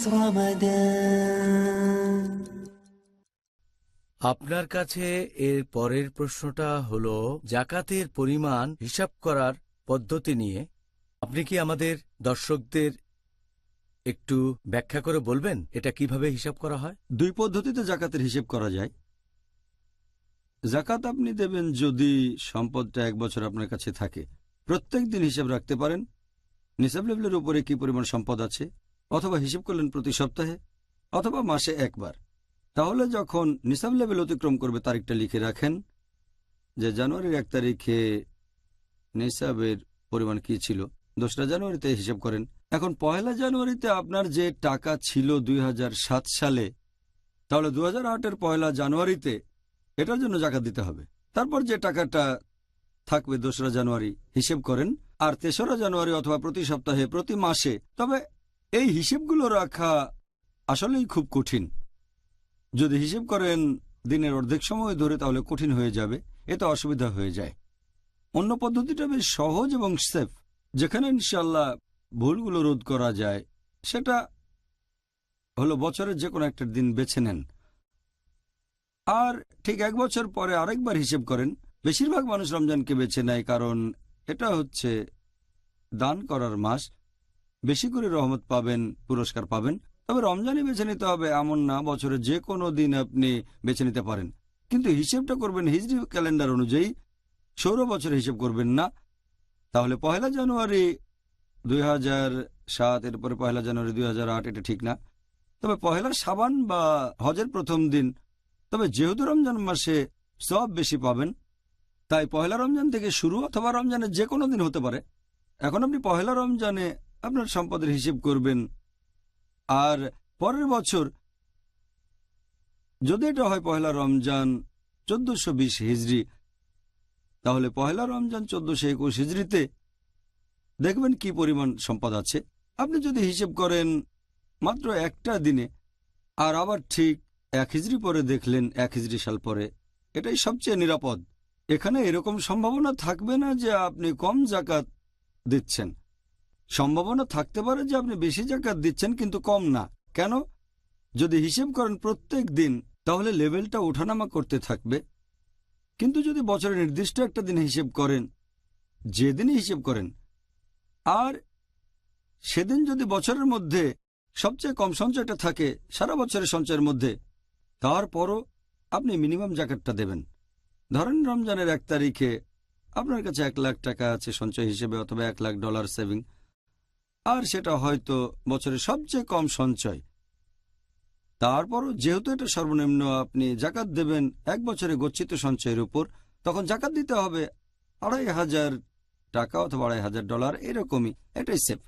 رمضان. আপনার কাছে এর পরের প্রশ্নটা হলো জাকাতের পরিমাণ হিসাব করার পদ্ধতি নিয়ে। আপনি কি আমাদের দর্শকদের একটু ব্যাখ্যা করে বলবেন এটা কিভাবে হিসাব করা হয়? দুই পদ্ধতিতে জাকাতের হিসেব করা যায়। জাকাত আপনি দেবেন যদি সম্পদটা 1 বছর আপনার কাছে থাকে। প্রত্যেক দিন হিসাব রাখতে পারেন নিসাব লেভেলের উপরে কি পরিমাণ সম্পদ আছে, অথবা হিসেব করলেন প্রতি সপ্তাহে অথবা মাসে একবার। তাহলে যখন নিসাব লেভেল অতিক্রম করবে তারিখটা লিখে রাখেন যে জানুয়ারির 1 তারিখে নিসাবের পরিমাণ কি ছিল, 2রা জানুয়ারিতে হিসাব করেন। এখন 1 জানুয়ারিতে আপনার যে টাকা ছিল 2007 সালে, তাহলে 2008-এর 1 জানুয়ারিতে এটার জন্য জাকাত দিতে হবে। তারপর যে টাকাটা থাকবে 2রা জানুয়ারি হিসেব করেন, আর 3রা জানুয়ারি অথবা প্রতি সপ্তাহে প্রতি মাসে। তবে এই হিসেবগুলো রাখা আসলেই খুব কঠিন। যদি হিসেব করেন দিনের অর্ধেক সময় ধরে তাহলে কঠিন হয়ে যাবে, এতে অসুবিধা হয়ে যায়। অন্য পদ্ধতিটা বেশ সহজ এবং সেফ, যেখানে ইনশাল্লাহ ভুলগুলো রোধ করা যায়। সেটা হলো বছরের যে কোনো একটা দিন বেছে নেন, আর ঠিক 1 বছর পরে আরেকবার হিসেব করেন। বেশিরভাগ মানুষ রমজানকে বেছে নেয় কারণ এটা হচ্ছে দান করার মাস, বেশি করে রহমত পাবেন, পুরস্কার পাবেন। তবে রমজানই বেছে নিতে হবে এমন না, বছরে যে কোনো দিন আপনি বেছে নিতে পারেন, কিন্তু হিসেবটা করবেন হিজরি ক্যালেন্ডার অনুযায়ী, সৌর বছরে হিসেব করবেন না। তাহলে 1 জানুয়ারি 2007 এরপরে 1 জানুয়ারি 2008 এটা ঠিক না। তবে 1 শাবান বা হজের প্রথম দিন। তবে যেহেতু রমজান মাসে সব বেশি পাবেন, তাই 1 রমজান থেকে শুরু অথবা রমজানের যে কোনো দিন হতে পারে। এখন আপনি 1 রমজানে আপনার সম্পদের হিসেব করবেন, আর পরের বছর যদি এটা হয় 1 রমজান 1420 হিজরি, তাহলে 1 রমজান 1421 হিজরিতে দেখবেন কি পরিমাণ সম্পদ আছে। আপনি যদি হিসেব করেন মাত্র একটা দিনে, আর আবার ঠিক 1 হিজরি পরে দেখলেন 1 হিজরি সাল পরে, এটাই সবচেয়ে নিরাপদ। এখানে এরকম সম্ভাবনা থাকবে না যে আপনি কম জাকাত দিচ্ছেন। সম্ভাবনা থাকতে পারে যে আপনি বেশি জাকাত দিচ্ছেন কিন্তু কম না। কেন? যদি হিসেব করেন প্রত্যেক দিন তাহলে লেভেলটা ওঠানামা করতে থাকবে, কিন্তু যদি বছরের নির্দিষ্ট একটা দিন হিসেব করেন, যেদিনই হিসেব করেন, আর সেদিন যদি বছরের মধ্যে সবচেয়ে কম সঞ্চয়টা থাকে সারা বছরের সঞ্চয়ের মধ্যে, তারপরও আপনি মিনিমাম জাকাতটা দেবেন। ধরেন রমজানের 1 তারিখে আপনার কাছে 1 লাখ টাকা আছে সঞ্চয় হিসেবে, অথবা $1 লাখ সেভিং, আর সেটা হয়তো বছরের সবচেয়ে কম সঞ্চয়। তারপরও যেহেতু এটা সর্বনিম্ন, আপনি জাকাত দেবেন 1 বছরে গচ্ছিত সঞ্চয়ের উপর, তখন জাকাত দিতে হবে $2,500 অথবা $2,500, এরকমই। এটাই সেফ।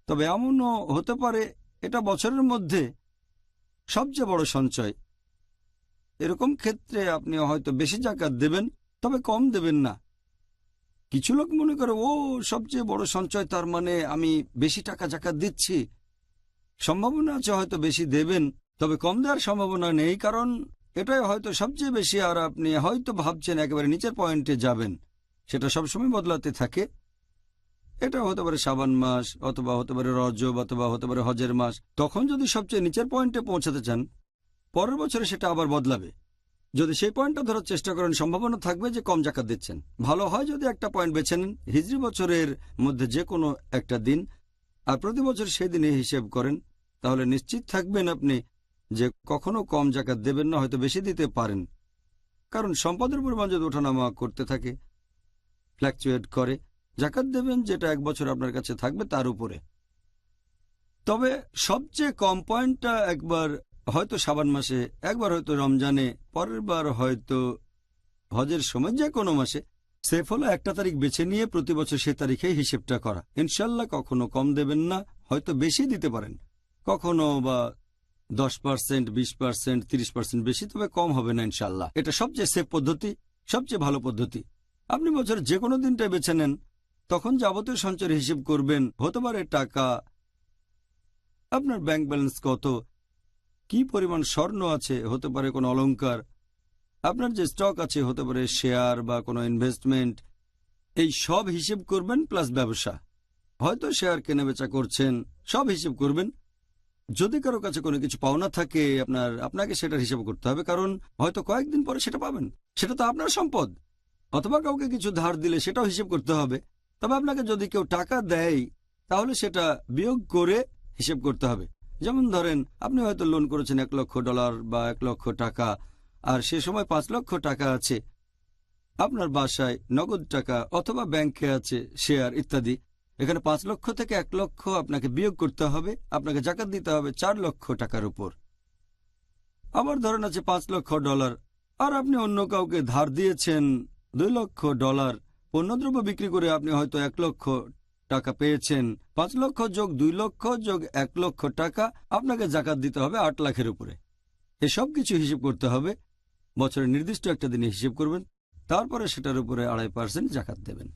তবে এমনও হতে পারে এটা বছরের মধ্যে সবচেয়ে বড় সঞ্চয়। এরকম ক্ষেত্রে আপনি হয়তো বেশি জাকাত দেবেন, তবে কম দেবেন না। কিছু লোক মনে করে ও সবচেয়ে বড় সঞ্চয়, তার মানে আমি বেশি টাকা জাকাত দিচ্ছি। সম্ভাবনা আছে হয়তো বেশি দেবেন, তবে কম দেওয়ার সম্ভাবনা নেই, কারণ এটাই হয়তো সবচেয়ে বেশি, আর আপনি হয়তো ভাবছেন একেবারে নিচের পয়েন্টে যাবেন। সেটা সবসময় বদলাতে থাকে। এটা হতে পারে শাবান মাস, অথবা হতে পারে রজব, অথবা হতে পারে হজের মাস। তখন যদি সবচেয়ে নিচের পয়েন্টে পৌঁছাতে চান, পরের বছরে সেটা আবার বদলাবে। যদি সেই পয়েন্টটা ধরার চেষ্টা করেন, সম্ভাবনা থাকবে যে কম জাকাত দিচ্ছেন। ভালো হয় যদি একটা পয়েন্ট বেছে নেন হিজরি বছরের মধ্যে যে কোনো একটা দিন, আর প্রতি বছর সেই দিনে হিসেব করেন, তাহলে নিশ্চিত থাকবেন আপনি যে কখনো কম জাকাত দেবেন না, হয়তো বেশি দিতে পারেন। কারণ সম্পদের পরিমাণ যদি ওঠানামা করতে থাকে, ফ্ল্যাকচুয়েট করে, জাকাত দেবেন যেটা 1 বছর আপনার কাছে থাকবে তার উপরে। তবে সবচেয়ে কম পয়েন্টটা একবার হয়তো শাবান মাসে, একবার হয়তো রমজানে, পরের বার হয়তো হজের সময়, যে কোনো মাসে। সেফ হলো 1 তারিখ বেছে নিয়ে প্রতি বছর সে তারিখে হিসেবটা করা। ইনশাল্লাহ কখনো কম দেবেন না, হয়তো বেশি দিতে পারেন, কখনো বা 10%, 20%, 30% বেশি, তবে কম হবে না ইনশাল্লাহ। এটা সবচেয়ে সেফ পদ্ধতি, সবচেয়ে ভালো পদ্ধতি। আপনি বছরের যে কোনো দিনটাই বেছে নেন, তখন যাবতীয় সঞ্চয়ের হিসেব করবেন। হতে পারে টাকা, আপনার ব্যাংক ব্যালেন্স কত, কি পরিমাণ স্বর্ণ আছে, হতে পারে কোনো অলংকার, আপনার যে স্টক আছে, হতে পারে শেয়ার বা কোনো ইনভেস্টমেন্ট। এই সব হিসেব করবেন, প্লাস ব্যবসা, হয়তো শেয়ার কেনাবেচা করছেন, সব হিসেব করবেন। যদি কারো কাছে কোনো কিছু পাওনা থাকে আপনাকে সেটার হিসাব করতে হবে, কারণ হয়তো কয়েকদিন পরে সেটা পাবেন। সেটা তো আপনার সম্পদ। অথবা কাউকে কিছু ধার দিলে সেটাও হিসেব করতে হবে। তবে আপনাকে যদি কেউ টাকা দেয় তাহলে সেটা বিয়োগ করে হিসেব করতে হবে। যেমন ধরেন আপনি হয়তো লোন করেছেন $1,00,000 বা $1,00,000, আর সে সময় $5,00,000 আছে আপনার বাসায়, নগদ টাকা অথবা ব্যাংকে আছে, শেয়ার ইত্যাদি। এখানে 5 লক্ষ থেকে 1 লক্ষ আপনাকে বিয়োগ করতে হবে, আপনাকে জাকাত দিতে হবে 4 লক্ষ টাকার উপর। আবার ধরেন আছে $5,00,000, আর আপনি অন্য কাউকে ধার দিয়েছেন $2 লক্ষ। পণ্যদ্রব্য বিক্রি করে আপনি হয়তো 1 লক্ষ টাকা পেয়েছেন। 5 লক্ষ যোগ 2 লক্ষ যোগ 1 লক্ষ টাকা, আপনাকে জাকাত দিতে হবে 8 লাখের উপরে। এসব কিছু হিসেব করতে হবে। বছরের নির্দিষ্ট একটা দিনে হিসেব করবেন, তারপরে সেটার উপরে 2.5% জাকাত দেবেন।